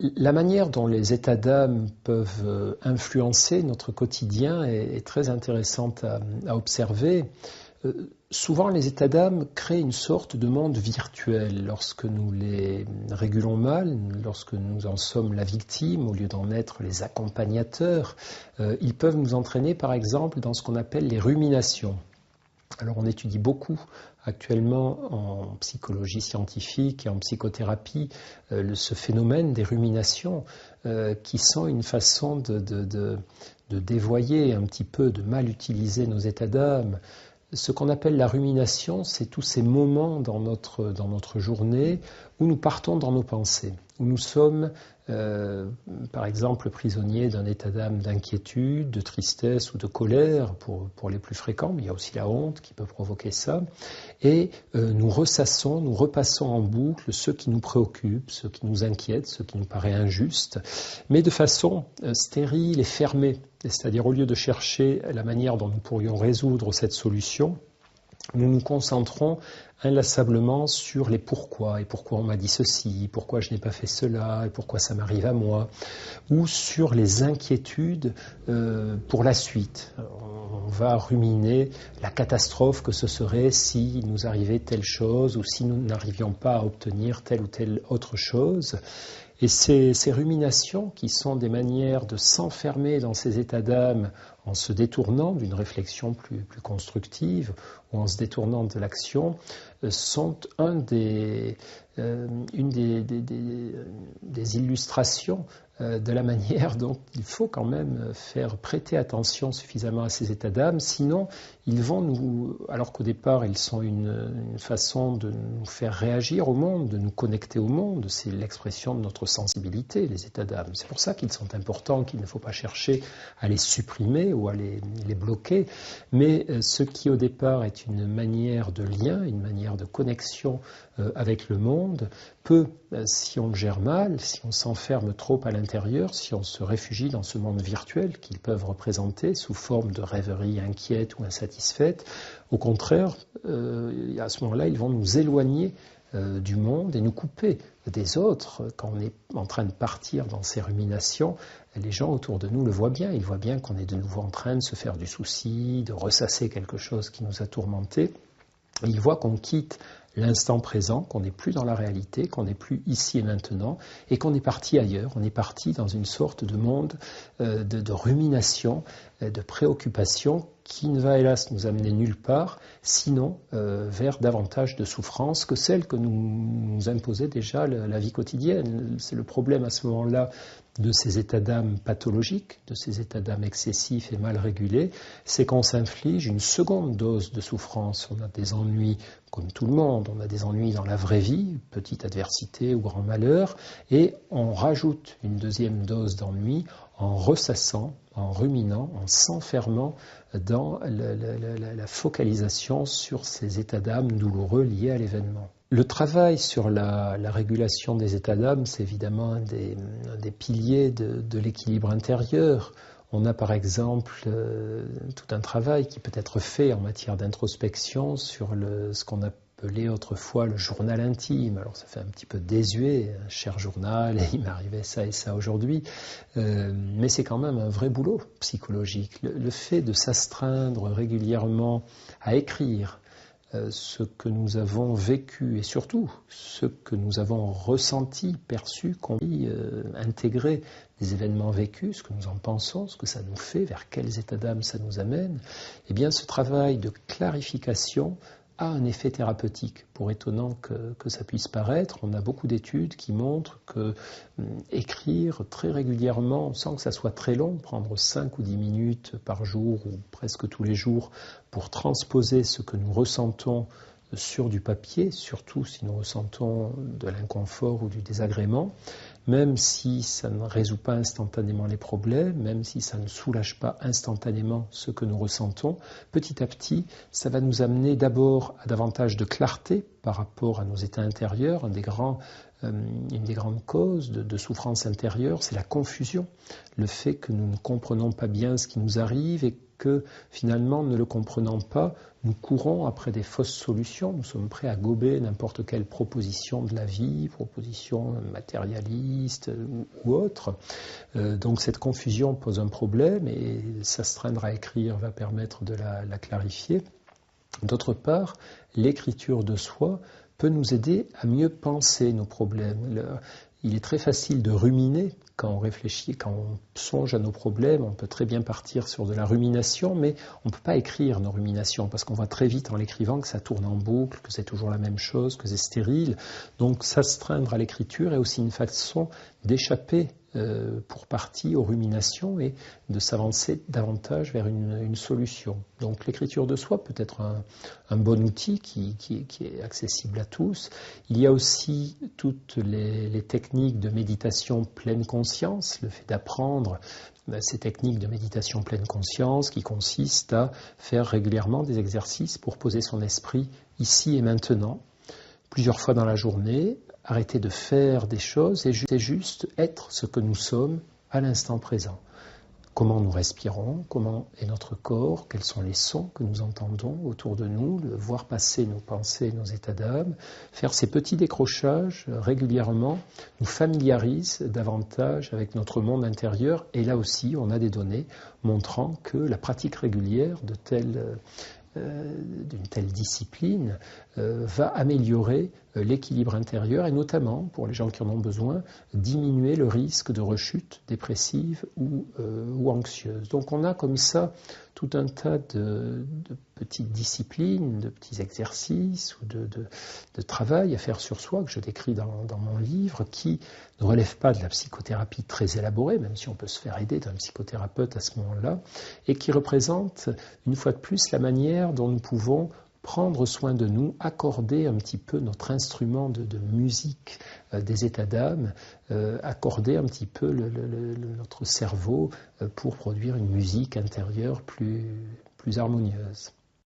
La manière dont les états d'âme peuvent influencer notre quotidien est très intéressante à observer. Souvent, les états d'âme créent une sorte de monde virtuel lorsque nous les régulons mal, lorsque nous en sommes la victime au lieu d'en être les accompagnateurs. Ils peuvent nous entraîner, par exemple, dans ce qu'on appelle les ruminations. Alors on étudie beaucoup actuellement en psychologie scientifique et en psychothérapie ce phénomène des ruminations qui sont une façon de dévoyer un petit peu, de mal utiliser nos états d'âme. Ce qu'on appelle la rumination, c'est tous ces moments dans notre journée où nous partons dans nos pensées, où nous sommes, par exemple, prisonniers d'un état d'âme d'inquiétude, de tristesse ou de colère pour les plus fréquents, mais il y a aussi la honte qui peut provoquer ça, et nous ressassons, nous repassons en boucle ce qui nous préoccupe, ce qui nous inquiète, ce qui nous paraît injuste, mais de façon stérile et fermée. C'est-à-dire, au lieu de chercher la manière dont nous pourrions résoudre cette solution, nous nous concentrons inlassablement sur les pourquoi, et pourquoi on m'a dit ceci, pourquoi je n'ai pas fait cela, et pourquoi ça m'arrive à moi, ou sur les inquiétudes pour la suite. On va ruminer la catastrophe que ce serait si nous arrivait telle chose, ou si nous n'arrivions pas à obtenir telle ou telle autre chose. Et ces ruminations, qui sont des manières de s'enfermer dans ces états d'âme en se détournant d'une réflexion plus constructive ou en se détournant de l'action, sont une des illustrations de la manière dont il faut quand même faire prêter attention suffisamment à ces états d'âme, sinon ils vont nous, alors qu'au départ ils sont une façon de nous faire réagir au monde, de nous connecter au monde, c'est l'expression de notre sensibilité, les états d'âme. C'est pour ça qu'ils sont importants, qu'il ne faut pas chercher à les supprimer ou à les bloquer, mais ce qui au départ est une manière de lien, une manière de connexion avec le monde, peut, si on le gère mal, si on s'enferme trop à l'intérieur, si on se réfugie dans ce monde virtuel qu'ils peuvent représenter sous forme de rêverie inquiète ou insatisfaite, au contraire, à ce moment-là, ils vont nous éloigner du monde et nous couper des autres. Quand on est en train de partir dans ces ruminations, les gens autour de nous le voient bien. Ils voient bien qu'on est de nouveau en train de se faire du souci, de ressasser quelque chose qui nous a tourmentés. Ils voient qu'on quitte l'instant présent, qu'on n'est plus dans la réalité, qu'on n'est plus ici et maintenant, et qu'on est parti ailleurs. On est parti dans une sorte de monde de rumination, de préoccupation qui ne va hélas nous amener nulle part, sinon vers davantage de souffrance que celle que nous imposait déjà la vie quotidienne. C'est le problème à ce moment-là de ces états d'âme pathologiques, de ces états d'âme excessifs et mal régulés, c'est qu'on s'inflige une seconde dose de souffrance. On a des ennuis comme tout le monde, on a des ennuis dans la vraie vie, petite adversité ou grand malheur, et on rajoute une deuxième dose d'ennui en ressassant, en ruminant, en s'enfermant dans la focalisation sur ces états d'âme douloureux liés à l'événement. Le travail sur la régulation des états d'âme, c'est évidemment un des piliers de l'équilibre intérieur. On a par exemple tout un travail qui peut être fait en matière d'introspection sur ce qu'on appelait autrefois le journal intime. Alors ça fait un petit peu désuet, un cher journal, et il m'arrivait ça et ça aujourd'hui, mais c'est quand même un vrai boulot psychologique. Le fait de s'astreindre régulièrement à écrire ce que nous avons vécu et surtout ce que nous avons ressenti, perçu, compris, intégré des événements vécus, ce que nous en pensons, ce que ça nous fait, vers quels états d'âme ça nous amène, eh bien ce travail de clarification a un effet thérapeutique. Pour étonnant que ça puisse paraître, on a beaucoup d'études qui montrent que écrire très régulièrement, sans que ça soit très long, prendre 5 ou 10 minutes par jour ou presque tous les jours pour transposer ce que nous ressentons sur du papier, surtout si nous ressentons de l'inconfort ou du désagrément, même si ça ne résout pas instantanément les problèmes, même si ça ne soulage pas instantanément ce que nous ressentons, petit à petit, ça va nous amener d'abord à davantage de clarté par rapport à nos états intérieurs. Une des grandes causes de souffrance intérieure, c'est la confusion, le fait que nous ne comprenons pas bien ce qui nous arrive et que finalement, ne le comprenant pas, nous courons après des fausses solutions, nous sommes prêts à gober n'importe quelle proposition de la vie, proposition matérialiste ou autre. Donc cette confusion pose un problème et s'astreindre à écrire va permettre de la clarifier. D'autre part, l'écriture de soi peut nous aider à mieux penser nos problèmes. Il est très facile de ruminer quand on réfléchit, quand on songe à nos problèmes. On peut très bien partir sur de la rumination, mais on ne peut pas écrire nos ruminations parce qu'on voit très vite en l'écrivant que ça tourne en boucle, que c'est toujours la même chose, que c'est stérile. Donc s'astreindre à l'écriture est aussi une façon d'échapper pour partie aux ruminations et de s'avancer davantage vers une solution. Donc l'écriture de soi peut être un bon outil qui est accessible à tous. Il y a aussi toutes les techniques de méditation pleine conscience, le fait d'apprendre ces techniques de méditation pleine conscience qui consistent à faire régulièrement des exercices pour poser son esprit ici et maintenant, plusieurs fois dans la journée, arrêter de faire des choses et juste être ce que nous sommes à l'instant présent. Comment nous respirons, comment est notre corps, quels sont les sons que nous entendons autour de nous, voir passer nos pensées, nos états d'âme, faire ces petits décrochages régulièrement nous familiarise davantage avec notre monde intérieur et là aussi on a des données montrant que la pratique régulière d'une telle discipline va améliorer l'équilibre intérieur et notamment, pour les gens qui en ont besoin, diminuer le risque de rechute dépressive ou anxieuse. Donc on a comme ça tout un tas de petites disciplines, de petits exercices ou de travail à faire sur soi que je décris dans mon livre qui ne relèvent pas de la psychothérapie très élaborée, même si on peut se faire aider d'un psychothérapeute à ce moment-là, et qui représentent une fois de plus la manière dont nous pouvons prendre soin de nous, accorder un petit peu notre instrument de musique des états d'âme, accorder un petit peu notre cerveau pour produire une musique intérieure plus harmonieuse.